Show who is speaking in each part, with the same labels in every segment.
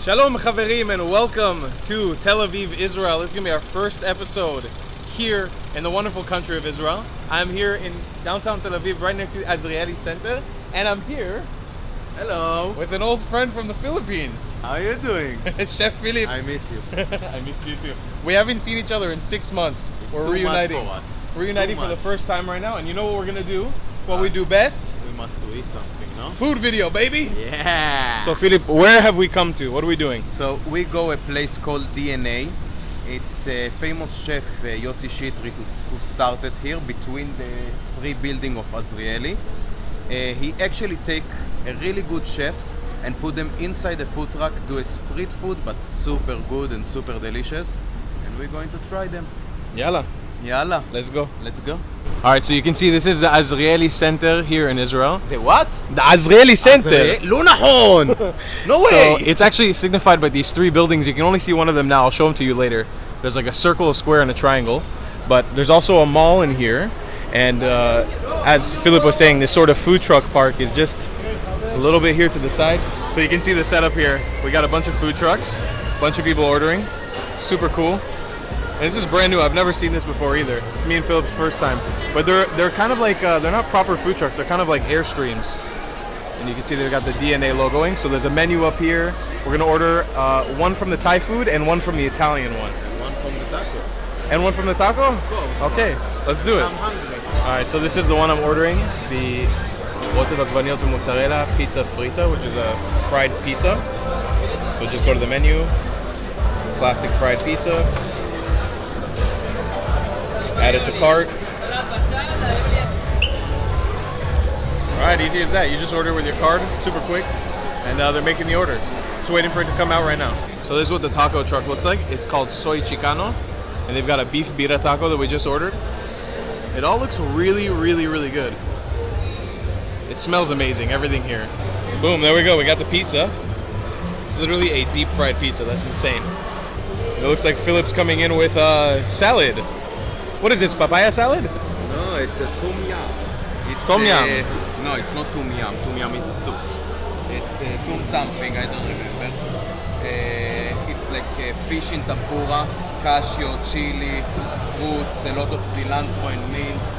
Speaker 1: Shalom Chaverim and welcome to Tel Aviv Israel. This is going to be our first episode here in the wonderful country of Israel. I'm here in downtown Tel Aviv right next to Azrieli Center, and I'm here with an old friend from the Philippines.
Speaker 2: How are you doing?
Speaker 1: Chef Philip.
Speaker 2: I miss you.
Speaker 1: I missed you too. We haven't seen each other in 6 months.
Speaker 2: We're reuniting. For us.
Speaker 1: We're reuniting for the first time right now, and you know what we're going to do? What we do best?
Speaker 2: We must eat something, no?
Speaker 1: Food video, baby!
Speaker 2: Yeah!
Speaker 1: So Philip, where have we come to? What are we doing?
Speaker 2: So we go a place called DNA. It's a famous chef, Yossi Shitrit, who started here between the three buildings of Azrieli. He actually take a really good chefs and put them inside the food truck, do a street food, but super good and super delicious. And we're going to try them.
Speaker 1: Yalla.
Speaker 2: Yalla.
Speaker 1: Let's go.
Speaker 2: Let's go.
Speaker 1: Alright, so you can see this is the Azrieli Center here in Israel.
Speaker 2: The what?
Speaker 1: The Azrieli Center!
Speaker 2: לא נכון! No way!
Speaker 1: So it's actually signified by these three buildings. You can only see one of them now. I'll show them to you later. There's like a circle, a square, and a triangle. But there's also a mall in here. And as Philip was saying, this sort of food truck park is just a little bit here to the side. So you can see the setup here. We got a bunch of food trucks, a bunch of people ordering. Super cool. And this is brand new. I've never seen this before either. It's me and Philip's first time. But they're kind of like, they're not proper food trucks. They're kind of like Airstreams. And you can see they've got the DNA logoing. So there's a menu up here. We're going to order one from the Thai food and one from the Italian one.
Speaker 2: One from the taco.
Speaker 1: And one from the taco? Okay, let's do it.
Speaker 2: I'm hungry.
Speaker 1: Alright, so this is the one I'm ordering. The rotet עגבניות mozzarella pizza frita, which is a fried pizza. So just go to the menu. Classic fried pizza. Add it to cart. Alright, easy as that. You just order with your card, super quick, and they're making the order. Just waiting for it to come out right now. So this is what the taco truck looks like. It's called Soy Chicano, and they've got a beef birria taco that we just ordered. It all looks really, really, really good. It smells amazing, everything here. Boom, there we go, we got the pizza. It's literally a deep fried pizza, that's insane. It looks like Philip's coming in with salad. What is this, papaya salad?
Speaker 2: No, it's a tom yum.
Speaker 1: Tom yum?
Speaker 2: No, it's not tom yum. Tom yum is a soup. It's tom something, I don't remember. It's like fish in tempura, cashew, chili, fruits, a lot of cilantro and mint.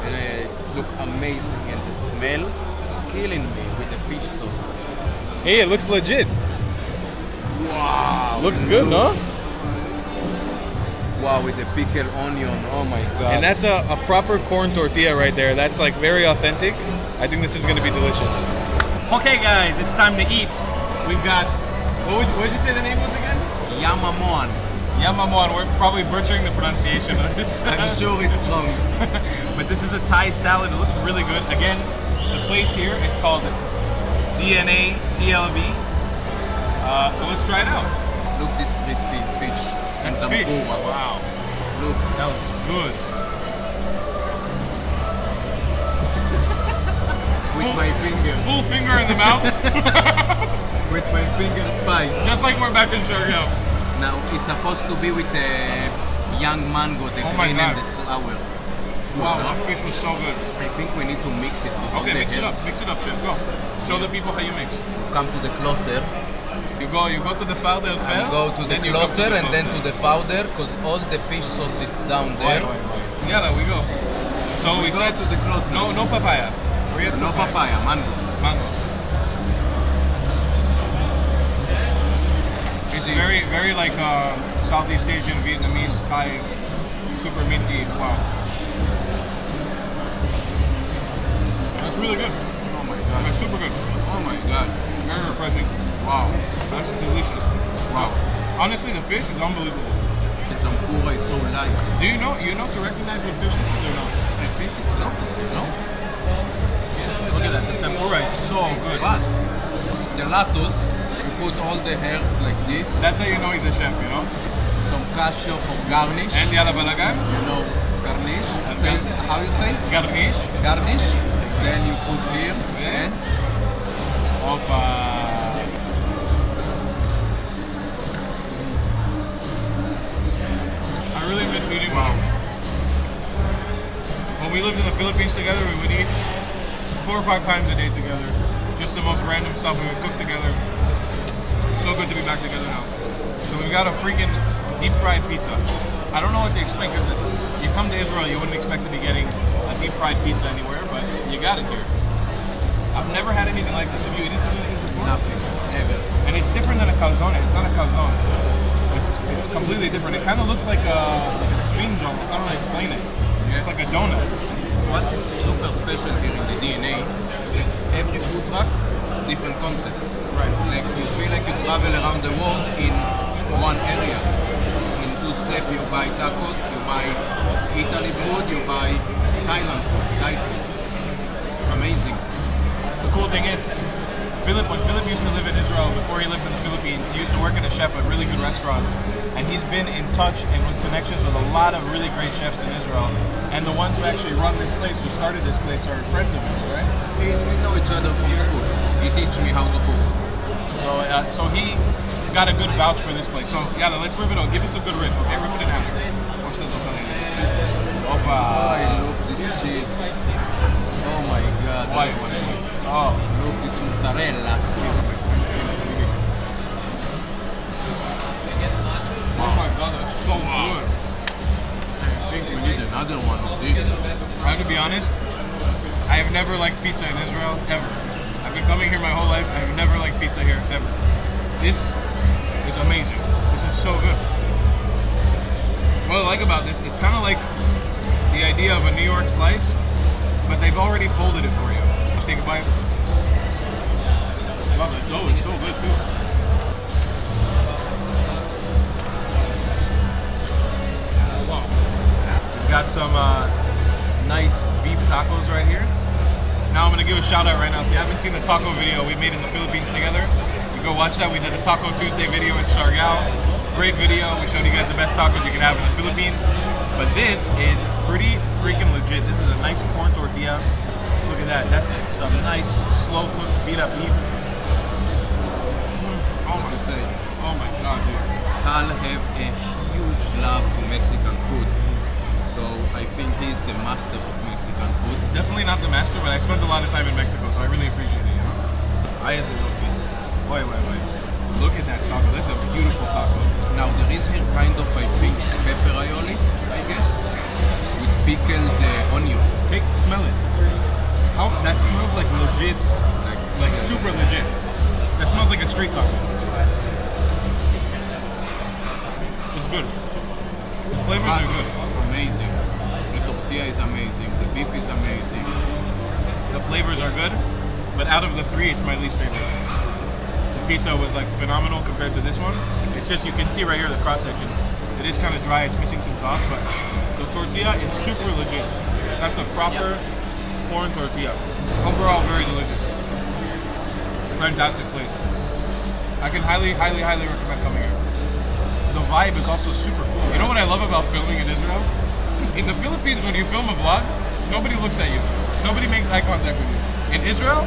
Speaker 2: It looks amazing, and the smell killing me with the fish sauce.
Speaker 1: Hey, it looks legit.
Speaker 2: Wow.
Speaker 1: Looks good, no?
Speaker 2: Wow, with the pickled onion, oh my god.
Speaker 1: And that's a proper corn tortilla right there. That's like very authentic. I think this is gonna be delicious. Okay guys, it's time to eat. We've got, what did you say the name was again?
Speaker 2: Yamamon.
Speaker 1: Yamamon, we're probably butchering the pronunciation of this.
Speaker 2: I'm sure it's wrong.
Speaker 1: But this is a Thai salad, it looks really good. Again, the place here, it's called DNA TLV. So let's try it out.
Speaker 2: Look this crispy fish.
Speaker 1: That's
Speaker 2: and
Speaker 1: fish.
Speaker 2: tempura.
Speaker 1: Wow.
Speaker 2: Look.
Speaker 1: That looks good.
Speaker 2: With my finger.
Speaker 1: Full finger in the mouth.
Speaker 2: With my finger spice.
Speaker 1: Just like we're back in Shuk.
Speaker 2: Now it's supposed to be with a young mango, the green and the sour. It's good,
Speaker 1: Wow,
Speaker 2: no?
Speaker 1: that fish was so good.
Speaker 2: I think we need to mix it with all
Speaker 1: Okay,
Speaker 2: the
Speaker 1: mix it up,
Speaker 2: herbs.
Speaker 1: chef, go. Show the people how you mix.
Speaker 2: Come to the closer.
Speaker 1: You go to the founder first.
Speaker 2: And go to the
Speaker 1: then you come
Speaker 2: closer and then to the powder, because all the fish sauce is down there.
Speaker 1: Yeah, there we go. So we
Speaker 2: go
Speaker 1: said
Speaker 2: to the closer.
Speaker 1: no papaya.
Speaker 2: No papaya, mango.
Speaker 1: Mango. It's very, very like Southeast Asian, Vietnamese, Thai, super minty. Wow. That's really good.
Speaker 2: Oh my god.
Speaker 1: That's super good.
Speaker 2: Oh my god.
Speaker 1: Very refreshing.
Speaker 2: Wow.
Speaker 1: That's delicious. Wow. Honestly, the fish is unbelievable.
Speaker 2: The tempura is so light.
Speaker 1: Do you know to recognize what fish this is or not?
Speaker 2: I think it's lotus, you know?
Speaker 1: Look at that. The tempura is so good.
Speaker 2: But the lotus, you put all the herbs like this.
Speaker 1: That's how you know he's a chef, you know?
Speaker 2: Some cashew for garnish.
Speaker 1: And the alabalagan?
Speaker 2: You know, garnish.
Speaker 1: Okay.
Speaker 2: Say, how you say?
Speaker 1: Garnish.
Speaker 2: Garnish. Then you put here and
Speaker 1: Opa. I really miss eating.
Speaker 2: wow.
Speaker 1: When we lived in the Philippines together, we would eat 4 or 5 times a day together. Just the most random stuff we would cook together. so good to be back together now. So we've got a freaking deep fried pizza. I don't know what to expect because you come to Israel, you wouldn't expect to be getting a deep fried pizza anywhere, but you got it here. I've never had anything like this. Have you eaten something like this before?
Speaker 2: Nothing, ever.
Speaker 1: And it's different than a calzone. It's not a calzone. It's completely different. It kind of looks like a sphinge almost. I don't know how to explain it.
Speaker 2: Yeah.
Speaker 1: It's like a donut.
Speaker 2: What is super special here in the DNA, every food truck, different concept.
Speaker 1: Right.
Speaker 2: Like you feel like you travel around the world in one area. In two steps you buy tacos, you buy Italy food, you buy Thailand food, Thai food. Amazing.
Speaker 1: The cool thing is, when Philip used to live in Israel, before he lived in the Philippines, he used to work as a chef at really good restaurants. And he's been in touch and with connections with a lot of really great chefs in Israel. And the ones who actually run this place, who started this place, are friends of his, right?
Speaker 2: We know each other from school. He teach me how to cook.
Speaker 1: So he got a good vouch for this place. So yeah, let's rip it out. Give us a good rip, okay? Rip it in half. Opa.
Speaker 2: Oh, look this cheese. Oh my god.
Speaker 1: Why? Oh.
Speaker 2: Look this mozzarella.
Speaker 1: Oh my god, that's so good.
Speaker 2: I think we need another one of these.
Speaker 1: I have to be honest, I have never liked pizza in Israel, ever. I've been coming here my whole life, I have never liked pizza here, ever. This is amazing. This is so good. What I like about this, it's kind of like the idea of a New York slice, but they've already folded it for you. Let's take a bite. Wow, the dough is so good too. Wow. We've got some nice beef tacos right here. Now I'm gonna give a shout out right now. If you haven't seen the taco video we made in the Philippines together, you go watch that. We did a Taco Tuesday video in Siargao. Great video. We showed you guys the best tacos you can have in the Philippines. But this is pretty freaking legit. This is a nice corn tortilla. Look at that. That's some nice slow cooked Pita beef. Oh my god, dude.
Speaker 2: Tal have a huge love to Mexican food. So I think he's the master of Mexican food.
Speaker 1: Definitely not the master, but I spent a lot of time in Mexico, so I really appreciate it, you know? Azrieli. Wait. Look at that taco. That's a beautiful taco.
Speaker 2: Now there is here kind of, I think, pepper aioli, I guess, with pickled onion.
Speaker 1: Smell it. How that smells like legit, like super legit. That smells like a street taco. It's good. The flavors are good.
Speaker 2: Amazing. The tortilla is amazing. The beef is amazing.
Speaker 1: The flavors are good, but out of the three, it's my least favorite. The pizza was like phenomenal compared to this one. It's just, you can see right here the cross section. It is kind of dry. It's missing some sauce, but the tortilla is super legit. That's a proper corn tortilla. Overall, very delicious. Fantastic place. I can highly recommend coming here. The vibe is also super cool. You know what I love about filming in Israel? In the Philippines, when you film a vlog, nobody looks at you. Nobody makes eye contact with you. In Israel,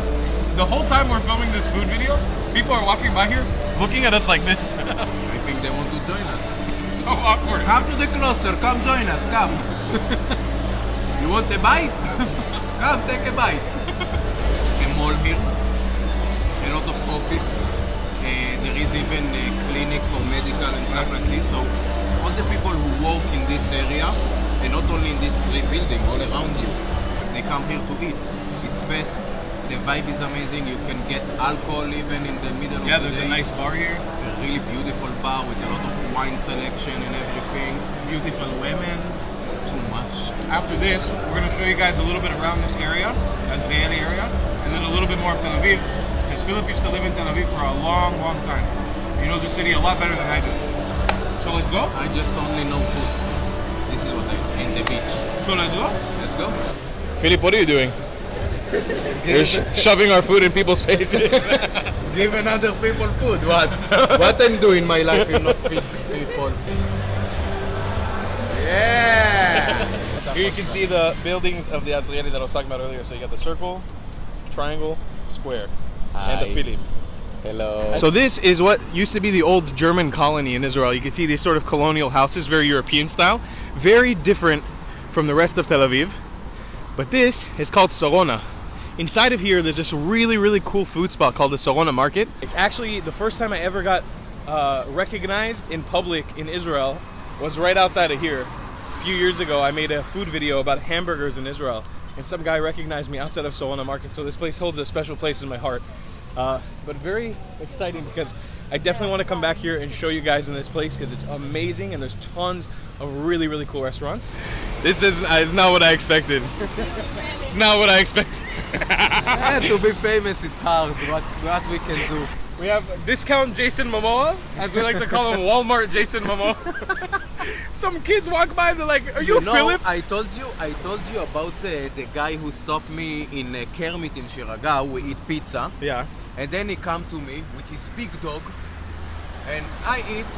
Speaker 1: the whole time we're filming this food video, people are walking by here looking at us like this.
Speaker 2: I think they want to join us.
Speaker 1: It's so awkward.
Speaker 2: Come to the closer, come join us, come. You want a bite? Come, take a bite. A mall here, a lot of office. There is even a clinic for medical and stuff like this. So all the people who work in this area, and not only in this building, all around you, they come here to eat. It's fast. The vibe is amazing. You can get alcohol even in the middle of the day.
Speaker 1: Yeah, there's a nice bar here.
Speaker 2: A really beautiful bar with a lot of wine selection and everything.
Speaker 1: Beautiful women.
Speaker 2: Too much.
Speaker 1: After this, we're going to show you guys a little bit around this area, Azrieli area, and then a little bit more of Tel Aviv, because Philip used to live in Tel Aviv for a long time. He knows the city a lot better than I do. So let's go?
Speaker 2: I just only know food. This is what in the beach.
Speaker 1: So let's go?
Speaker 2: Let's go.
Speaker 1: Philip, what are you doing? You're shoving our food in people's faces.
Speaker 2: Give another people food. What? What I'm doing in my life is not feed people. Yeah!
Speaker 1: Here you can see the buildings of the Azrieli that I was talking about earlier. So you got the circle, triangle, square, and the Philip.
Speaker 2: Hello.
Speaker 1: So this is what used to be the old German colony in Israel. You can see these sort of colonial houses, very European style. Very different from the rest of Tel Aviv. But this is called Sarona. Inside of here, there's this really, really cool food spot called the Sarona Market. It's actually the first time I ever got recognized in public in Israel was right outside of here. A few years ago, I made a food video about hamburgers in Israel, and some guy recognized me outside of Sarona Market, so this place holds a special place in my heart. But very exciting because I definitely want to come back here and show you guys in this place because it's amazing and there's tons of really, really cool restaurants. This is not what I expected. It's not what I expected.
Speaker 2: To be famous, it's hard. What we can do.
Speaker 1: We have discount Jason Momoa, as we like to call him, Walmart Jason Momoa. Some kids walk by, they're like, "Are you Philip?"
Speaker 2: I told you about the guy who stopped me in Kermit in Shiraga. We eat pizza.
Speaker 1: Yeah.
Speaker 2: And then he come to me with his big dog, and I eat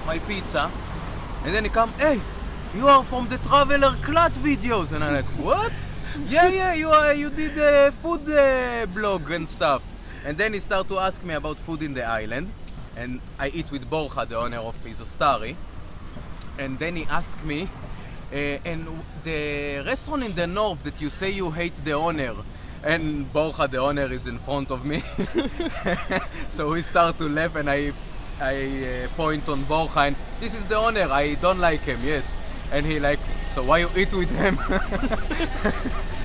Speaker 2: my pizza, and then he come, "Hey, you are from the Traveler Clat videos," and I'm like, "What?" Yeah, you did a food blog and stuff. And then he start to ask me about food in the island, and I eat with Borja, the owner of Isostari. And then he asked me, and the restaurant in the north that you say you hate the owner, and Borja, the owner, is in front of me. So we start to laugh, and I point on Borja, and this is the owner, I don't like him, yes. And he like, "So why you eat with him?"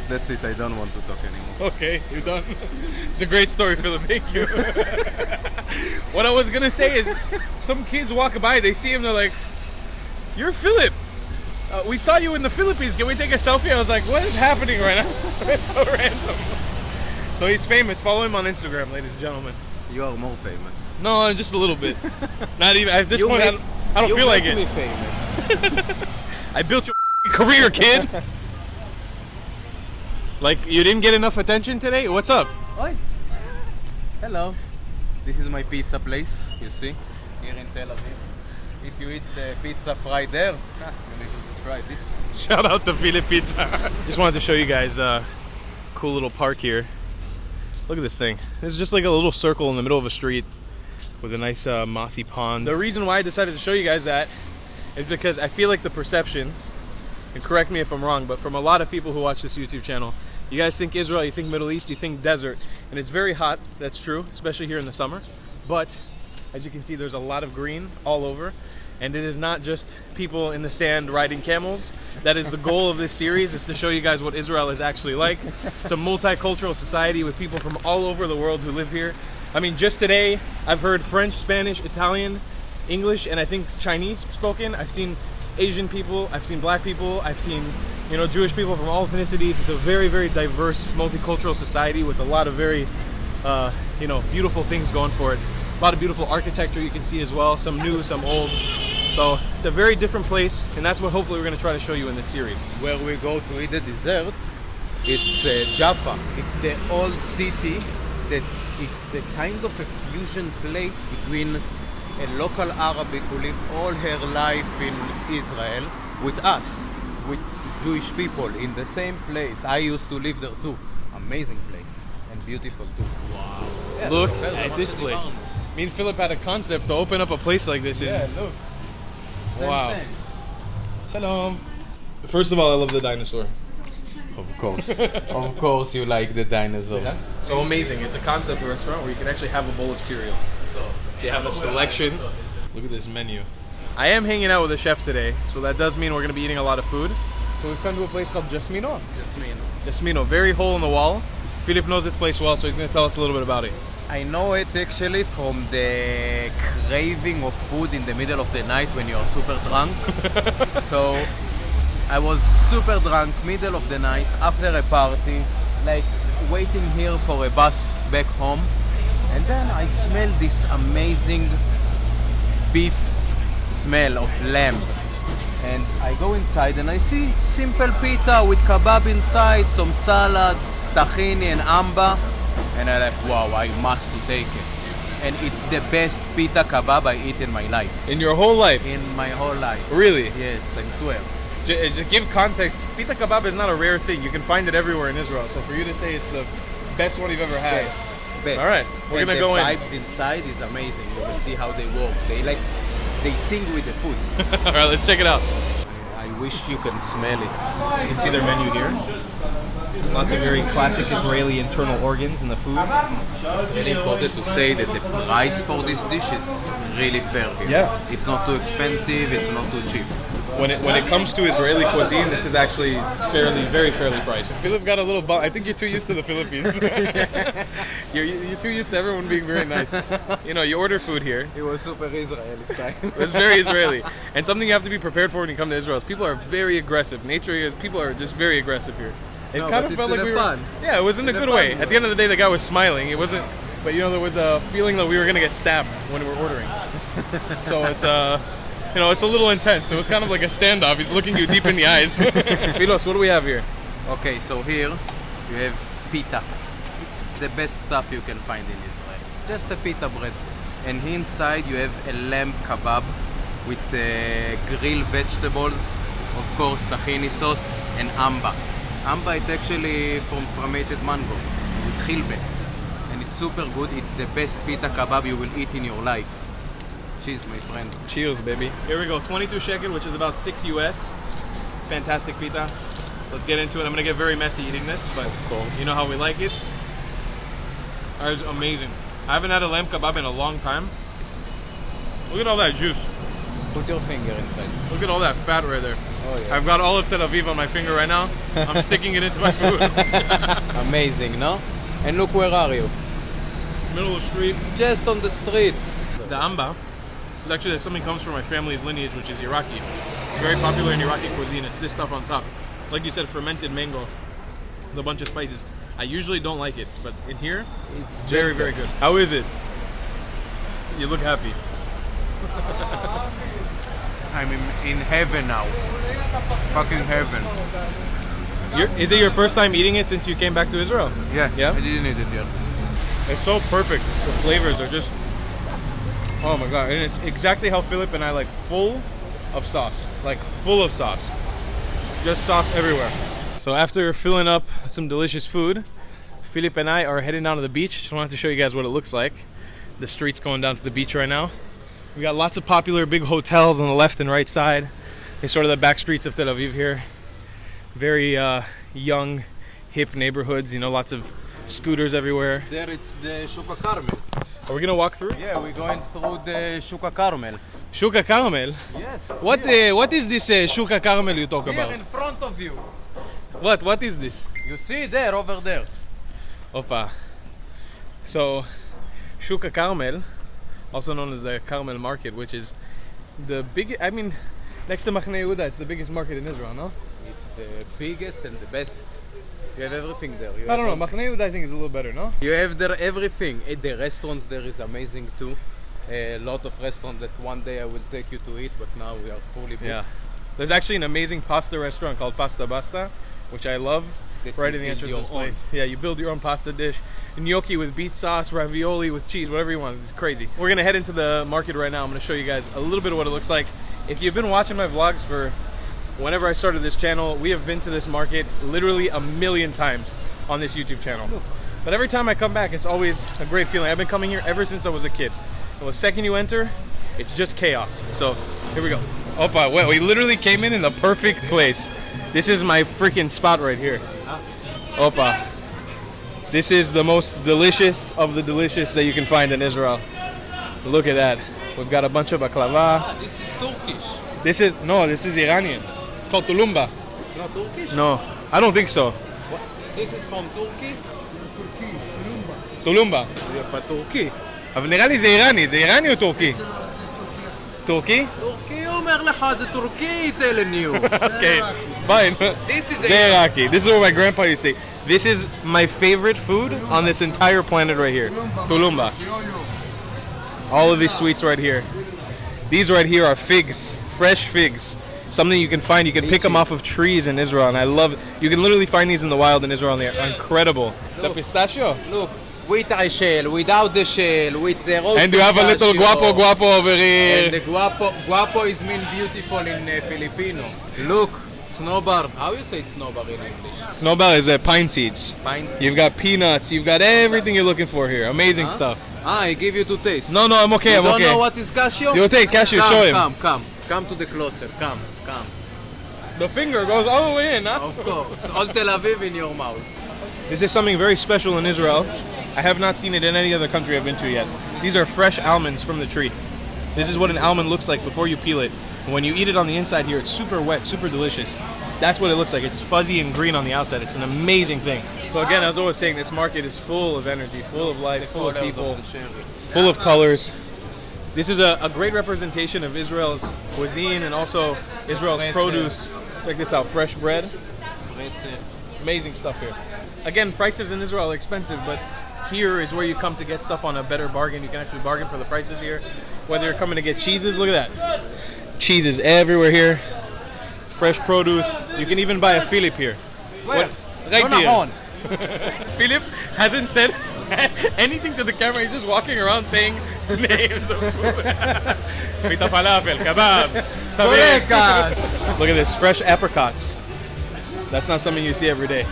Speaker 2: That's it, I don't want to talk anymore.
Speaker 1: Okay, you're done. It's a great story, Philip, thank you. What I was gonna say is, some kids walk by, they see him, they're like, "You're Philip. We saw you in the Philippines, can we take a selfie?" I was like, what is happening right now? It's so random. So he's famous, follow him on Instagram, ladies and gentlemen.
Speaker 2: You are more famous.
Speaker 1: No, just a little bit. Not even, at this point, I don't feel like it.
Speaker 2: You make me famous.
Speaker 1: I built your career, kid. Like, you didn't get enough attention today? What's up?
Speaker 2: Oi. Hello. This is my pizza place, you see, here in Tel Aviv. If you eat the pizza fried there, you need to try this one.
Speaker 1: Shout out to Philip Pizza. Just wanted to show you guys a cool little park here. Look at this thing. This is just like a little circle in the middle of a street with a nice mossy pond. The reason why I decided to show you guys that is because I feel like the perception, and correct me if I'm wrong, but from a lot of people who watch this YouTube channel, you guys think Israel, you think Middle East, you think desert, and it's very hot, that's true, especially here in the summer, but as you can see, there's a lot of green all over, and it is not just people in the sand riding camels. That is the goal of this series, is to show you guys what Israel is actually like. It's a multicultural society with people from all over the world who live here. I mean, just today, I've heard French, Spanish, Italian, English, and I think Chinese spoken. I've seen Asian people, I've seen black people, I've seen, Jewish people from all ethnicities. It's a very, very diverse, multicultural society with a lot of very, beautiful things going for it. A lot of beautiful architecture you can see as well, some new, some old. So it's a very different place, and that's what hopefully we're going to try to show you in this series.
Speaker 2: Where we go to eat the dessert, it's Jaffa. It's the old city that it's a kind of a fusion place between a local Arabic who lived all her life in Israel with us, with Jewish people in the same place. I used to live there too. Amazing place and beautiful too.
Speaker 1: Wow. Yeah, look at this place. Me and Philip had a concept to open up a place like this.
Speaker 2: Yeah, look.
Speaker 1: Wow.
Speaker 2: Same.
Speaker 1: Shalom. First of all, I love the dinosaur.
Speaker 2: Of course. Of course you like the dinosaur.
Speaker 1: Yeah. So amazing. It's a concept restaurant where you can actually have a bowl of cereal. So you have a selection. Look at this menu. I am hanging out with a chef today, so that does mean we're going to be eating a lot of food. So we've come to a place called Jasmino. Jasmino, very hole in the wall. Philip knows this place well, so he's going to tell us a little bit about it.
Speaker 2: I know it actually from the craving of food in the middle of the night when you're super drunk. So I was super drunk, middle of the night, after a party, like waiting here for a bus back home. And then I smell this amazing beef smell of lamb. And I go inside and I see simple pita with kebab inside, some salad, tahini and amba. And I'm like, wow, I must take it. And it's the best pita kebab I eat in my life.
Speaker 1: In your whole life?
Speaker 2: In my whole life.
Speaker 1: Really?
Speaker 2: Yes, I swear.
Speaker 1: To give context, pita kebab is not a rare thing. You can find it everywhere in Israel. So for you to say it's the best one you've ever had.
Speaker 2: Best.
Speaker 1: All right, we're going to go in.
Speaker 2: The vibes inside is amazing. You will see how they work. They sing with the food.
Speaker 1: All right, let's check it out.
Speaker 2: I wish you can smell it.
Speaker 1: You can see their menu here. Lots of very classic Israeli internal organs in the food.
Speaker 2: It's really important to say that the price for this dish is really fair here.
Speaker 1: Yeah.
Speaker 2: It's not too expensive, it's not too cheap.
Speaker 1: When it comes to Israeli cuisine, this is actually very fairly priced. Philip got a little bump. I think you're too used to the Philippines. you're too used to everyone being very nice. You know, you order food here.
Speaker 2: It was super Israeli style.
Speaker 1: It was very Israeli. And something you have to be prepared for when you come to Israel is people are very aggressive. Nature is, people are just very aggressive here. It
Speaker 2: No,
Speaker 1: kind
Speaker 2: but
Speaker 1: of felt
Speaker 2: it's
Speaker 1: like
Speaker 2: in
Speaker 1: we
Speaker 2: a
Speaker 1: were.
Speaker 2: fun.
Speaker 1: Yeah, it was in a
Speaker 2: In a
Speaker 1: good
Speaker 2: fun
Speaker 1: way.
Speaker 2: way.
Speaker 1: At the end of the day, the guy was smiling. It wasn't. But you know, there was a feeling that we were gonna get stabbed when we were ordering. So it's you know, it's a little intense. It was kind of like a standoff. He's looking you deep in the eyes. Milos, what do we have here?
Speaker 2: Okay, so here you have pita. It's the best stuff you can find in Israel. Just a pita bread. And inside you have a lamb kebab with grilled vegetables, of course tahini sauce and amba. Amba it's actually from fermented mango with khilbe. And it's super good. It's the best pita kebab you will eat in your life. Cheers, my friend.
Speaker 1: Cheers, baby. Here we go. 22 shekel, which is about 6 US. Fantastic pita. Let's get into it. I'm gonna get very messy eating this, but you know how we like it. It's amazing. I haven't had a lamb kebab in a long time. Look at all that juice.
Speaker 2: Put your finger inside.
Speaker 1: Look at all that fat right there.
Speaker 2: Oh yeah.
Speaker 1: I've got all of Tel Aviv on my finger right now. I'm sticking it into my food.
Speaker 2: Amazing, no? And look, where are you?
Speaker 1: Middle of the street.
Speaker 2: Just on the street.
Speaker 1: The amba is actually something comes from my family's lineage, which is Iraqi. It's very popular in Iraqi cuisine. It's this stuff on top. Like you said, fermented mango with a bunch of spices. I usually don't like it, but in here,
Speaker 2: It's
Speaker 1: very good. How is it? You look happy.
Speaker 2: I'm in heaven now. Fucking heaven.
Speaker 1: Is it your first time eating it since you came back to Israel?
Speaker 2: Yeah,
Speaker 1: Yeah?
Speaker 2: I didn't eat it yet.
Speaker 1: It's so perfect. The flavors are just, oh my god. And it's exactly how Philip and I like, full of sauce. Like full of sauce. Just sauce everywhere. So after filling up some delicious food, Philip and I are heading down to the beach. Just wanted to show you guys what it looks like. The streets going down to the beach right now. We got lots of popular big hotels on the left and right side. It's sort of the back streets of Tel Aviv here. Very young, hip neighborhoods, you know, lots of scooters everywhere.
Speaker 2: There it's the Shuk Carmel.
Speaker 1: Are we gonna walk through?
Speaker 2: Yeah, we're going through the Shuk Carmel.
Speaker 1: Shuk Carmel?
Speaker 2: Yes.
Speaker 1: What is this Shuk Carmel you talk
Speaker 2: Here
Speaker 1: about?
Speaker 2: in front of you.
Speaker 1: What is this?
Speaker 2: You see there, over there.
Speaker 1: Opa. So, Shuk Carmel, also known as the Carmel Market, which is the biggest, I mean, next to Machne Yehuda, it's the biggest market in Israel, no?
Speaker 2: It's the biggest and the best. You have everything there.
Speaker 1: I don't know, Machne Yehuda I think is a little better, no?
Speaker 2: You have there everything. The restaurants there is amazing too. A lot of restaurants that one day I will take you to eat, but now we are fully booked.
Speaker 1: Yeah. There's actually an amazing pasta restaurant called Pasta Basta, which I love,
Speaker 2: That
Speaker 1: right
Speaker 2: you
Speaker 1: in the
Speaker 2: build
Speaker 1: entrance of this
Speaker 2: your own.
Speaker 1: place. Yeah, you build your own pasta dish. Gnocchi with beet sauce, ravioli with cheese, whatever you want. It's crazy. We're gonna head into the market right now. I'm gonna show you guys a little bit of what it looks like. If you've been watching my vlogs for whenever I started this channel, we have been to this market literally a million times on this YouTube channel. But every time I come back, it's always a great feeling. I've been coming here ever since I was a kid. And the second you enter, it's just chaos. So here we go. Opa, wait, we literally came in the perfect place. This is my freaking spot right here. Opa. This is the most delicious of the delicious that you can find in Israel. Look at that. We've got a bunch of baklava.
Speaker 2: This is Turkish.
Speaker 1: This is Iranian. It's called tulumba.
Speaker 2: It's not Turkish?
Speaker 1: No, I don't think so.
Speaker 2: What? This is from Turkey?
Speaker 1: tulumba.
Speaker 2: Yeah, but Turkey.
Speaker 1: אבל נראה לי זה איראני, זה איראני או טורקי? טורקי?
Speaker 2: Turkey אומר לך, זה טורקי, telling you.
Speaker 1: Okay, fine.
Speaker 2: This is
Speaker 1: זה Iraqi. This is what my grandpa used to say. This is my favorite food on this entire planet right here. Tulumba. All of these sweets right here. These right here are figs, fresh figs. Something you can find, you can pick them off of trees in Israel, and I love it. You can literally find these in the wild in Israel, and they're incredible. The pistachio?
Speaker 2: Look, with a shell, without the shell, with the roasted
Speaker 1: And you have a little
Speaker 2: pistachio.
Speaker 1: guapo over
Speaker 2: And
Speaker 1: here.
Speaker 2: the guapo is mean beautiful in Filipino. Look, snowbar. How you say snowbar in English?
Speaker 1: Snowball is pine seeds.
Speaker 2: Pine seed.
Speaker 1: You've got peanuts, you've got everything you're looking for here. Amazing
Speaker 2: Huh?
Speaker 1: stuff.
Speaker 2: I give you to taste.
Speaker 1: No, I'm okay,
Speaker 2: You
Speaker 1: I'm
Speaker 2: don't
Speaker 1: okay.
Speaker 2: know what is cashew?
Speaker 1: You take cashew,
Speaker 2: come,
Speaker 1: show him.
Speaker 2: Come to the closer. Come.
Speaker 1: The finger goes all the way in, huh?
Speaker 2: Of course. All Tel Aviv in your mouth.
Speaker 1: This is something very special in Israel. I have not seen it in any other country I've been to yet. These are fresh almonds from the tree. This is what an almond looks like before you peel it. And when you eat it on the inside here, it's super wet, super delicious. That's what it looks like. It's fuzzy and green on the outside. It's an amazing thing. So again, as I was saying, this market is full of energy, full of life, full of people, full of colors. This is a great representation of Israel's cuisine and also Israel's produce. Check this out, fresh bread. Amazing stuff here. Again, prices in Israel are expensive, but here is where you come to get stuff on a better bargain. You can actually bargain for the prices here. Whether you're coming to get cheeses, look at that. Cheeses everywhere here. Fresh produce. You can even buy a Philip here.
Speaker 2: Where?
Speaker 1: Right here. Philip hasn't said anything to the camera. He's just walking around saying names of food. Pita falafel, kebab, sabek. Look at this, fresh apricots. That's not something you see every day.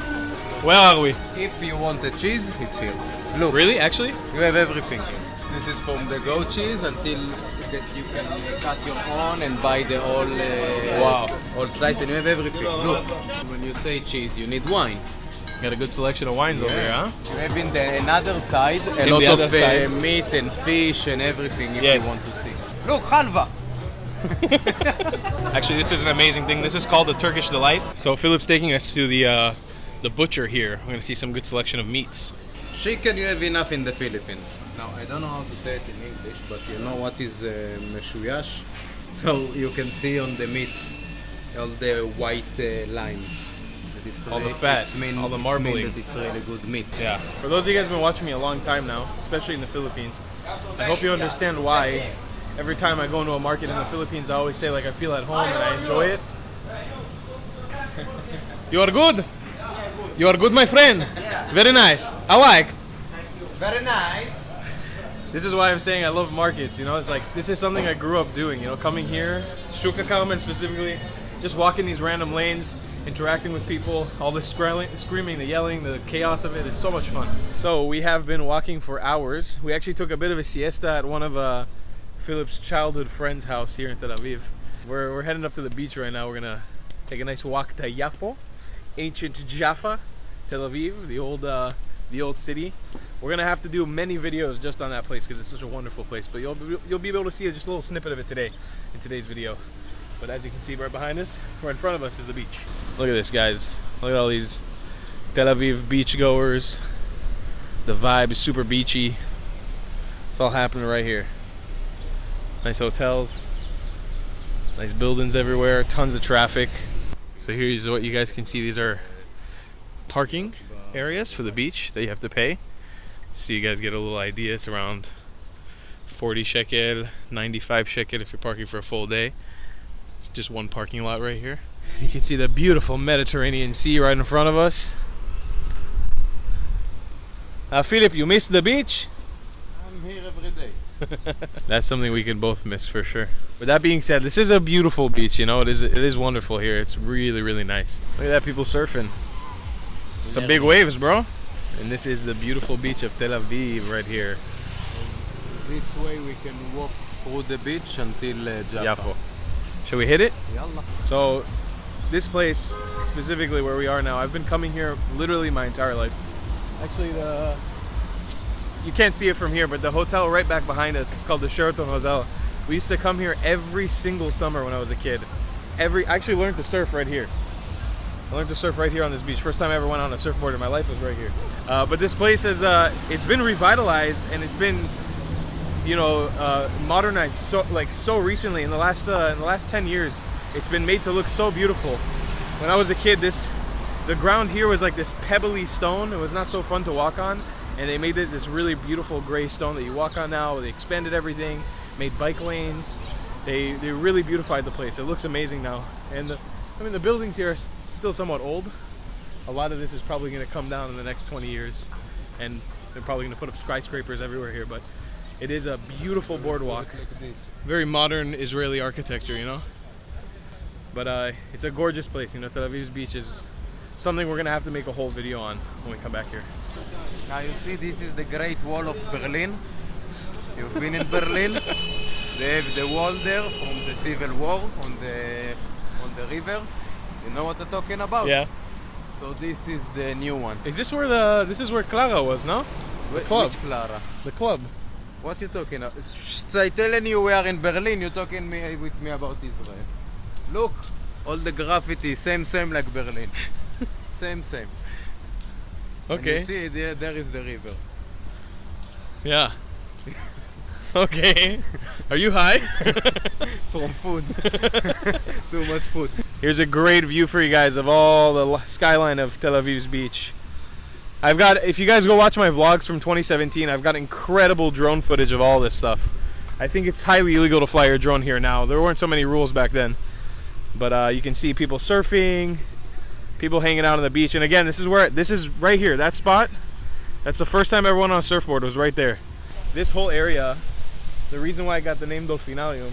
Speaker 1: Where are we?
Speaker 2: If you want the cheese, it's here. Look.
Speaker 1: Really? Actually?
Speaker 2: You have everything. This is from the goat cheese until that you can cut your own and buy the whole slice, and you have everything. Look, when you say cheese, you need wine.
Speaker 1: Got a good selection of wines over here, huh?
Speaker 2: You have in the another side a lot of meat and fish and everything if you want to see. Look, halva.
Speaker 1: Actually, this is an amazing thing. This is called the Turkish Delight. So Philip's taking us to the butcher here. We're going to see some good selection of meats.
Speaker 2: Chicken you have enough in the Philippines. Now, I don't know how to say it in English, but you know what is meshuyash? So you can see on the meat all the white lines.
Speaker 1: All the fat, all the marbling.
Speaker 2: That it's really good meat.
Speaker 1: Yeah. For those of you guys who've been watching me a long time now, especially in the Philippines, I hope you understand why every time I go into a market in the Philippines, I always say like I feel at home and I enjoy it. You are good. You are good, my friend.
Speaker 2: Yeah.
Speaker 1: Very nice. I like.
Speaker 2: Very nice.
Speaker 1: This is why I'm saying I love markets. You know, it's like this is something I grew up doing. You know, coming here, Shuk specifically, just walking these random lanes, interacting with people, all the screaming, the yelling, the chaos of it. It's so much fun. So we have been walking for hours. We actually took a bit of a siesta at one of Philip's childhood friend's house here in Tel Aviv. We're heading up to the beach right now. We're gonna take a nice walk to Yaffa, ancient Jaffa, Tel Aviv, the old city. We're gonna have to do many videos just on that place because it's such a wonderful place. But you'll be able to see just a little snippet of it today in today's video. But as you can see right behind us, right in front of us is the beach. Look at this, guys. Look at all these Tel Aviv beach goers. The vibe is super beachy. It's all happening right here. Nice hotels, nice buildings everywhere, tons of traffic. So here's what you guys can see. These are parking areas for the beach that you have to pay. So you guys get a little idea. It's around 40 shekel, 95 shekel if you're parking for a full day. It's just one parking lot right here. You can see the beautiful Mediterranean Sea right in front of us. Philip, you missed the beach?
Speaker 2: I'm here every day.
Speaker 1: That's something we can both miss for sure. With that being said, this is a beautiful beach, you know. It is wonderful here. It's really, really nice. Look at that, people surfing. Some big waves, bro. And this is the beautiful beach of Tel Aviv right here.
Speaker 2: This way we can walk through the beach until Jaffa.
Speaker 1: Should we hit it?
Speaker 2: Yalla.
Speaker 1: So this place, specifically where we are now, I've been coming here literally my entire life. Actually, you can't see it from here, but the hotel right back behind us, it's called the Sheraton Hotel. We used to come here every single summer when I was a kid. I actually learned to surf right here. I learned to surf right here on this beach. First time I ever went on a surfboard in my life was right here. But this place is, it's been revitalized and it's been, you know, modernized so recently. In the last 10 years, it's been made to look so beautiful. When I was a kid, the ground here was like this pebbly stone. It was not so fun to walk on, and they made it this really beautiful gray stone that you walk on now. They expanded everything, made bike lanes. They really beautified the place. It looks amazing now. And I mean, the buildings here are still somewhat old. A lot of this is probably going to come down in the next 20 years, and they're probably going to put up skyscrapers everywhere here. But it is a beautiful boardwalk. Very modern Israeli architecture, you know. But it's a gorgeous place. You know, Tel Aviv's beach is something we're going to have to make a whole video on when we come back here.
Speaker 2: Now you see, this is the Great Wall of Berlin. You've been in Berlin. They have the wall there from the Civil War on the river. You know what I'm talking about?
Speaker 1: Yeah.
Speaker 2: So this is the new one.
Speaker 1: Is this where this is where Clara was, no? The club.
Speaker 2: Which Clara?
Speaker 1: The club.
Speaker 2: What you talking about? I telling you we are in Berlin, you're talking with me about Israel. Look, all the graffiti, same like Berlin. same.
Speaker 1: Okay.
Speaker 2: And you see, there is the river.
Speaker 1: Yeah. Okay. Are you high?
Speaker 2: From food. Too much food.
Speaker 1: Here's a great view for you guys of all the skyline of Tel Aviv's beach. If you guys go watch my vlogs from 2017, I've got incredible drone footage of all this stuff. I think it's highly illegal to fly your drone here now. There weren't so many rules back then. But you can see people surfing, people hanging out on the beach. And again, this is right here, that spot. That's the first time I ever went on a surfboard, was right there. This whole area, the reason why I got the name Dolphinarium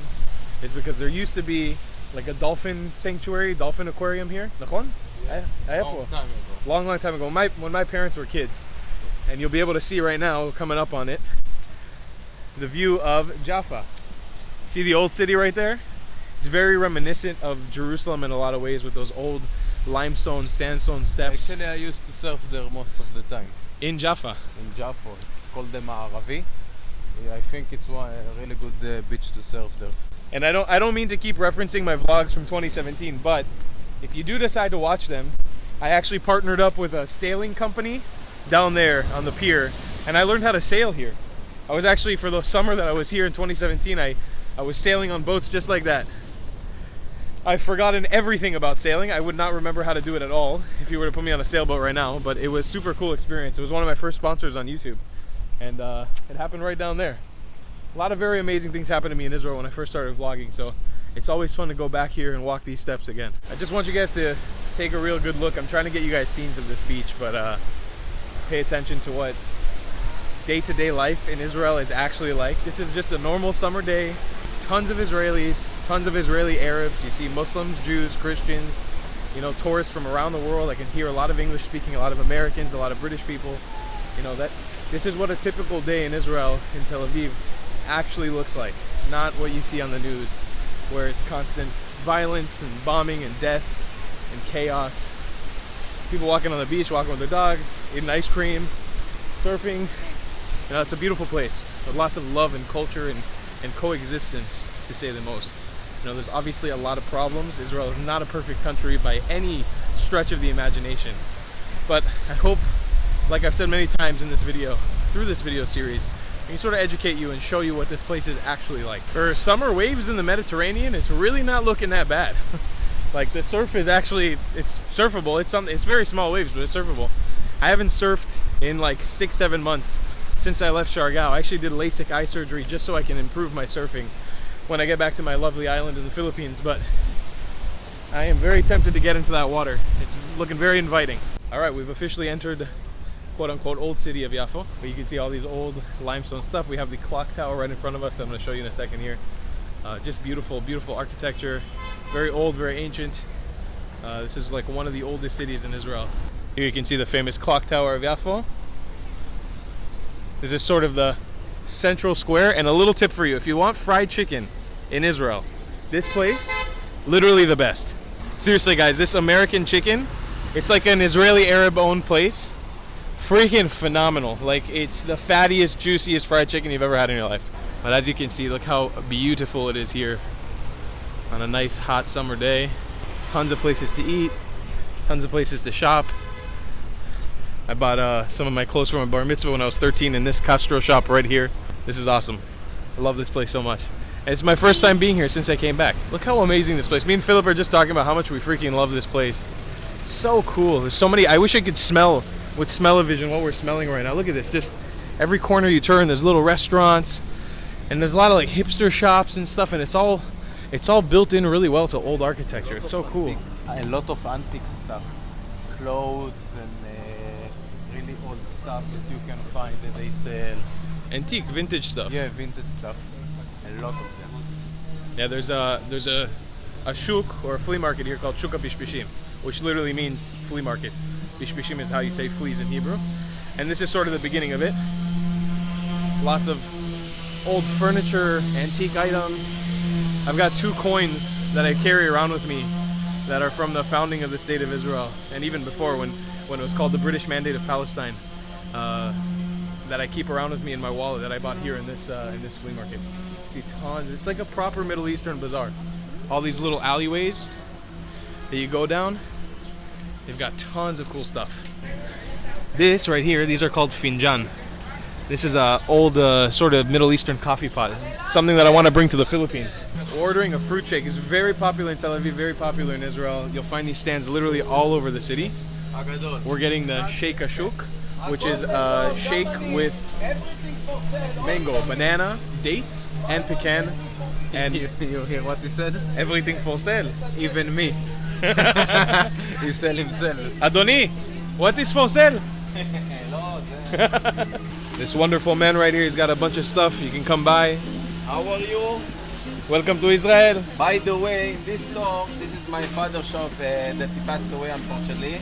Speaker 1: is because there used to be like a dolphin sanctuary, dolphin aquarium here. Nachon?
Speaker 2: Yeah. Long time ago.
Speaker 1: Long time ago, when my parents were kids. And you'll be able to see right now, coming up on it, the view of Jaffa. See the old city right there? It's very reminiscent of Jerusalem in a lot of ways, with those old limestone, sandstone steps.
Speaker 2: Actually, I used to surf there most of the time.
Speaker 1: In Jaffa.
Speaker 2: In Jaffa. It's called the Ma'aravi. Yeah, I think it's a really good beach to surf there.
Speaker 1: And I don't mean to keep referencing my vlogs from 2017, but if you do decide to watch them, I actually partnered up with a sailing company down there on the pier, and I learned how to sail here. I was actually, for the summer that I was here in 2017, I was sailing on boats just like that. I've forgotten everything about sailing. I would not remember how to do it at all if you were to put me on a sailboat right now, but it was a super cool experience. It was one of my first sponsors on YouTube, and it happened right down there. A lot of very amazing things happened to me in Israel when I first started vlogging, so it's always fun to go back here and walk these steps again. I just want you guys to take a real good look. I'm trying to get you guys scenes of this beach, but pay attention to what day-to-day life in Israel is actually like. This is just a normal summer day. Tons of Israelis, tons of Israeli Arabs. You see Muslims, Jews, Christians, you know, tourists from around the world. I can hear a lot of English speaking, a lot of Americans, a lot of British people. You know, this is what a typical day in Israel, in Tel Aviv, actually looks like. Not what you see on the news, where it's constant violence and bombing and death and chaos. People walking on the beach, walking with their dogs, eating ice cream, surfing. You know, it's a beautiful place with lots of love and culture and coexistence, to say the most. You know, there's obviously a lot of problems. Israel is not a perfect country by any stretch of the imagination. But I hope, like I've said many times in this video, through this video series, I can sort of educate you and show you what this place is actually like. For summer waves in the Mediterranean, it's really not looking that bad. Like, the surf is actually, it's surfable. It's very small waves, but it's surfable. I haven't surfed in like 6-7 months since I left Siargao. I actually did LASIK eye surgery just so I can improve my surfing when I get back to my lovely island in the Philippines, but I am very tempted to get into that water. It's looking very inviting. All right, we've officially entered quote-unquote old city of Jaffa, but you can see all these old limestone stuff. We have the clock tower right in front of us that I'm going to show you in a second here. Just beautiful, beautiful architecture. Very old, very ancient. This is like one of the oldest cities in Israel. Here you can see the famous clock tower of Jaffa. This is sort of the central square. And a little tip for you, if you want fried chicken in Israel, this place, literally the best. Seriously guys, this American chicken, it's like an Israeli Arab owned place. Freaking phenomenal. Like, it's the fattiest, juiciest fried chicken you've ever had in your life. But as you can see, look how beautiful it is here on a nice hot summer day. Tons of places to eat, tons of places to shop. I bought some of my clothes from a bar mitzvah when I was 13 in this Castro shop right here. This is awesome. I love this place so much. And it's my first time being here since I came back. Look how amazing this place. Me and Philip are just talking about how much we freaking love this place. So cool. There's so many. I wish I could smell with smell-o-vision what we're smelling right now. Look at this. Just every corner you turn, there's little restaurants, and there's a lot of like hipster shops and stuff, and it's all built in really well to old architecture. It's so cool.
Speaker 2: A lot of antique stuff, clothes and really old stuff that you can find that they sell.
Speaker 1: Antique, vintage stuff.
Speaker 2: Yeah, vintage stuff. A lot of them.
Speaker 1: Yeah, there's a shuk, or a flea market here called Shuk Bishbishim, which literally means flea market. Bishbishim is how you say fleas in Hebrew. And this is sort of the beginning of it. Lots of old furniture, antique items. I've got 2 coins that I carry around with me that are from the founding of the State of Israel, and even before when it was called the British Mandate of Palestine, that I keep around with me in my wallet that I bought here in this flea market. See tons. It's like a proper Middle Eastern bazaar. All these little alleyways that you go down. They've got tons of cool stuff. This right here, these are called finjan. This is a old sort of Middle Eastern coffee pot. It's something that I want to bring to the Philippines. Ordering a fruit shake is very popular in Tel Aviv, very popular in Israel. You'll find these stands literally all over the city. We're getting the Shuk, which is a shake with mango, banana, dates, and pecan. And
Speaker 2: you hear what he said?
Speaker 1: Everything for sale.
Speaker 2: Even me. He sell himself.
Speaker 1: Adoni, what is for sale? This wonderful man right here, he's got a bunch of stuff. You can come by.
Speaker 3: How are you?
Speaker 1: Welcome to Israel.
Speaker 3: By the way, this store, this is my father's shop that he passed away unfortunately.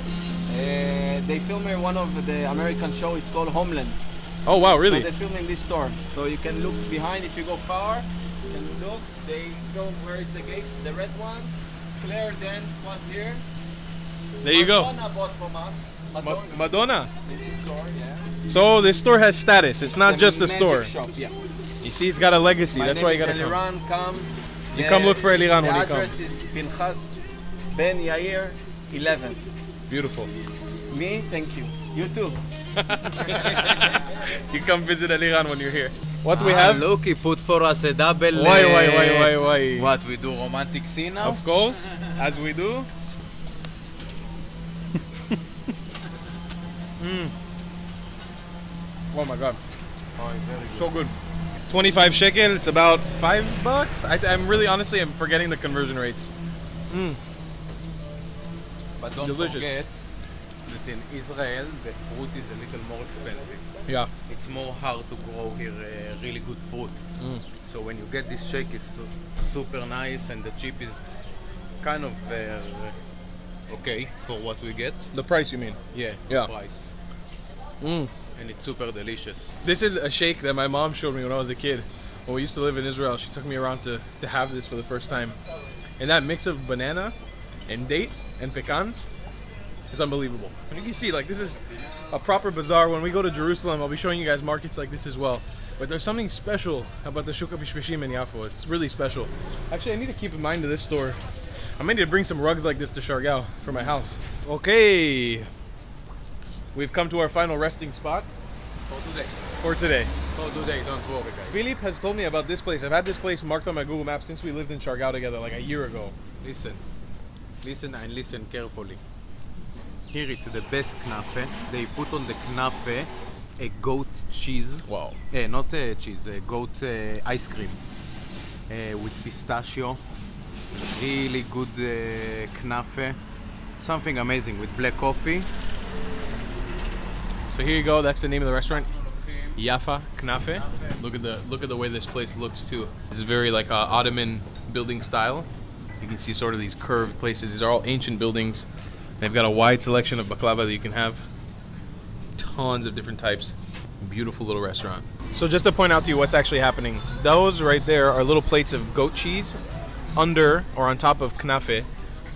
Speaker 3: They film here one of the American show, it's called Homeland.
Speaker 1: Oh wow, really?
Speaker 3: So they're filming this store. So you can look behind if you go far. You can look, they film where is the gate, the red one. Claire Dance was here.
Speaker 1: There you go.
Speaker 3: Madonna bought from us.
Speaker 1: Madonna.
Speaker 3: In this store, yeah.
Speaker 1: So this store has status. It's not just a
Speaker 3: magic
Speaker 1: store.
Speaker 3: Shop, yeah.
Speaker 1: You see, it's got a legacy.
Speaker 3: My
Speaker 1: That's
Speaker 3: name
Speaker 1: why you
Speaker 3: is
Speaker 1: gotta come.
Speaker 3: Eliran, come.
Speaker 1: You come look for Eliran when
Speaker 3: the
Speaker 1: you come.
Speaker 3: address is Pinchas Ben Yair 11.
Speaker 1: Beautiful.
Speaker 3: Me, thank you. You too.
Speaker 1: You come visit Eliran when you're here. What do we have?
Speaker 2: Look, he put for us a double.
Speaker 1: Why?
Speaker 2: What, we do romantic scene now?
Speaker 1: Of course, as we do. Oh my god.
Speaker 2: Oh, it's very good.
Speaker 1: So good. 25 shekel, it's about $5. I'm really, honestly, I'm forgetting the conversion rates.
Speaker 2: But don't
Speaker 1: Delicious.
Speaker 2: forget that in Israel, the fruit is a little more expensive.
Speaker 1: Yeah.
Speaker 2: It's more hard to grow here really good fruit. So when you get this shake, it's super nice, and the chip is kind of okay for what we get.
Speaker 1: The price, you mean?
Speaker 2: Yeah,
Speaker 1: Yeah.
Speaker 2: price.
Speaker 1: Mm.
Speaker 2: And it's super delicious.
Speaker 1: This is a shake that my mom showed me when I was a kid. When we used to live in Israel, she took me around to have this for the first time. And that mix of banana and date and pecan is unbelievable. And you can see, like, this is a proper bazaar. When we go to Jerusalem, I'll be showing you guys markets like this as well. But there's something special about the Shuk HaPishpishim in Yaffa. It's really special. Actually, I need to keep in mind to this store. I may need to bring some rugs like this to Shargau for my house. Okay. We've come to our final resting spot
Speaker 2: For today.
Speaker 1: for today.
Speaker 2: Don't worry, guys.
Speaker 1: Philippe has told me about this place. I've had this place marked on my Google Maps since we lived in Shargau together like a year ago.
Speaker 2: Listen and listen carefully. Here it's the best knafe. They put on the knafe a goat cheese.
Speaker 1: Wow.
Speaker 2: Not cheese, goat ice cream with pistachio. Really good knafe. Something amazing with black coffee.
Speaker 1: So here you go. That's the name of the restaurant, Yaffa Knafeh. Look at the way this place looks too. This is very like Ottoman building style. You can see sort of these curved places. These are all ancient buildings. They've got a wide selection of baklava that you can have. Tons of different types. Beautiful little restaurant. So just to point out to you what's actually happening, those right there are little plates of goat cheese under or on top of knafe,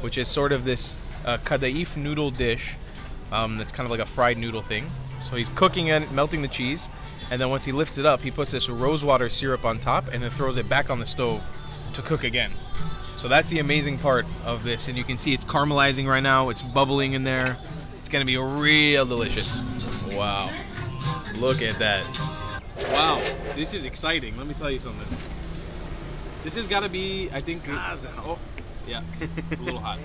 Speaker 1: which is sort of this kadaif noodle dish that's kind of like a fried noodle thing. So he's cooking it, melting the cheese, and then once he lifts it up, he puts this rosewater syrup on top and then throws it back on the stove to cook again. So that's the amazing part of this, and you can see it's caramelizing right now. It's bubbling in there. It's gonna be real delicious. Wow, look at that. Wow, this is exciting. Let me tell you something. This has got to be, I think. Oh, yeah, it's a little hot.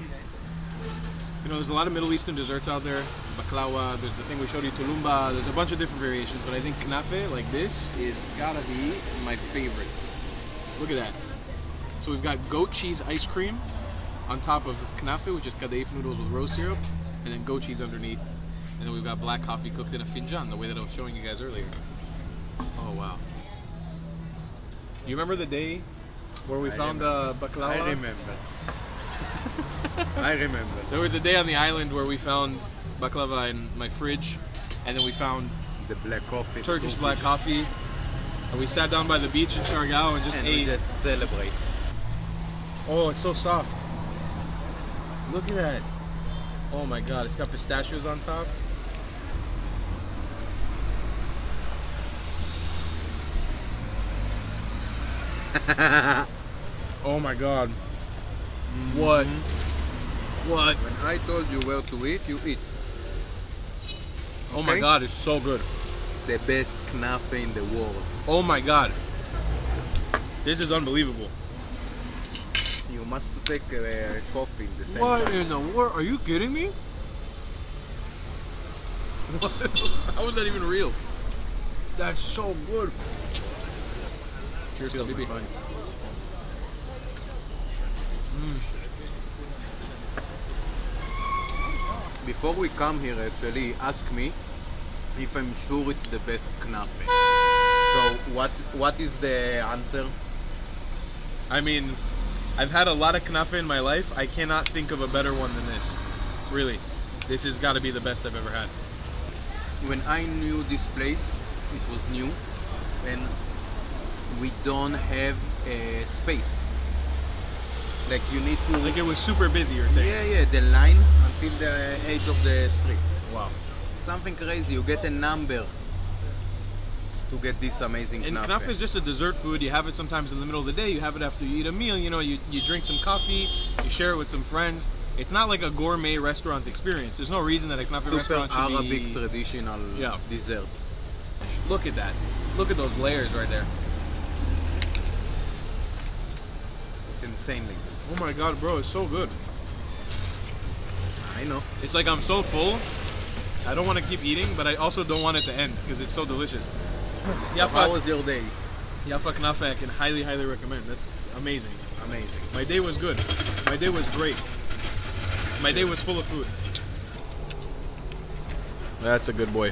Speaker 1: You know, there's a lot of Middle Eastern desserts out there. There's baklawa, there's the thing we showed you, tulumba, there's a bunch of different variations, but I think knafe, like this, is gotta be my favorite. Look at that. So we've got goat cheese ice cream on top of knafe, which is kadaif noodles with rose syrup, and then goat cheese underneath. And then we've got black coffee cooked in a finjan, the way that I was showing you guys earlier. Oh, wow. Do you remember the day where we found the baklawa?
Speaker 2: I remember. I remember.
Speaker 1: There was a day on the island where we found baklava in my fridge, and then we found
Speaker 2: The black coffee.
Speaker 1: Turkish black coffee, and we sat down by the beach in Shargau and just
Speaker 2: And
Speaker 1: ate.
Speaker 2: we just celebrate.
Speaker 1: Oh, it's so soft. Look at that. Oh my god, it's got pistachios on top. Oh my god. What? What?
Speaker 2: When I told you where to eat, you eat.
Speaker 1: Oh my
Speaker 2: Okay?
Speaker 1: god, it's so good.
Speaker 2: The best knafe in the world.
Speaker 1: Oh my god. This is unbelievable.
Speaker 2: You must take coffee in the same
Speaker 1: What
Speaker 2: time.
Speaker 1: in the world? Are you kidding me? What? How is that even real? That's so good. Cheers,
Speaker 2: Feel
Speaker 1: baby.
Speaker 2: fine. Before we come here, actually, he asked me if I'm sure it's the best knafe. So what is the answer?
Speaker 1: I mean, I've had a lot of knafe in my life. I cannot think of a better one than this. Really. This has got to be the best I've ever had.
Speaker 2: When I knew this place, it was new, and we don't have a space. Like you need to.
Speaker 1: Like it was super busy, you're saying?
Speaker 2: Yeah, the line until the edge of the street.
Speaker 1: Wow.
Speaker 2: Something crazy. You get a number to get this amazing
Speaker 1: And
Speaker 2: knafe.
Speaker 1: knafe is just a dessert food. You have it sometimes in the middle of the day. You have it after you eat a meal. You know, you drink some coffee. You share it with some friends. It's not like a gourmet restaurant experience. There's no reason that a knafe
Speaker 2: Super
Speaker 1: restaurant should
Speaker 2: Arabic
Speaker 1: be...
Speaker 2: traditional
Speaker 1: Yeah.
Speaker 2: dessert.
Speaker 1: Look at that. Look at those layers right there.
Speaker 2: It's insanely good.
Speaker 1: Oh my god, bro, it's so good.
Speaker 2: I know.
Speaker 1: It's like I'm so full. I don't want to keep eating, but I also don't want it to end because it's so delicious.
Speaker 2: So how was your day?
Speaker 1: Yaffa Knafeh I can highly, highly recommend. That's amazing.
Speaker 2: Amazing.
Speaker 1: My day was good. My day was great. My day was full of food. That's a good boy.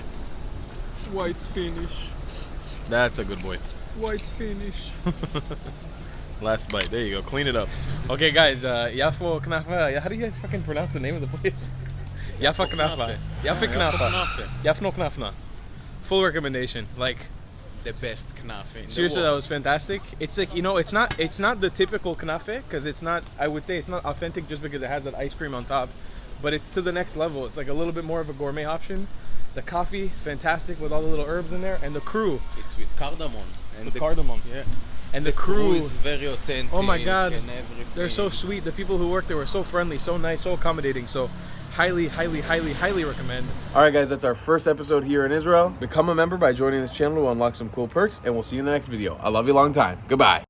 Speaker 2: White's finish.
Speaker 1: That's a good boy.
Speaker 2: White's finish.
Speaker 1: Last bite. There you go. Clean it up. Okay, guys. Yaffa Knafeh. How do you fucking pronounce the name of the place? Yaffa Knafeh. Yaffa Knafeh. Yaffa Knafeh. Full recommendation. Like,
Speaker 3: The best knafe.
Speaker 1: seriously, that was fantastic. It's like, you know, it's not the typical knafe because it's not. I would say it's not authentic just because it has that ice cream on top, but it's to the next level. It's like a little bit more of a gourmet option. The coffee, fantastic with all the little herbs in there, and the crew,
Speaker 3: It's with cardamom. And
Speaker 1: the cardamom.
Speaker 3: Yeah.
Speaker 1: And the
Speaker 3: Crew
Speaker 1: crew.
Speaker 3: is very authentic.
Speaker 1: Oh my God.
Speaker 3: And everything.
Speaker 1: They're so sweet. The people who work there were so friendly, so nice, so accommodating. So highly, highly, highly, highly recommend. All right, guys, that's our first episode here in Israel. Become a member by joining this channel to unlock some cool perks, and we'll see you in the next video. I love you long time. Goodbye.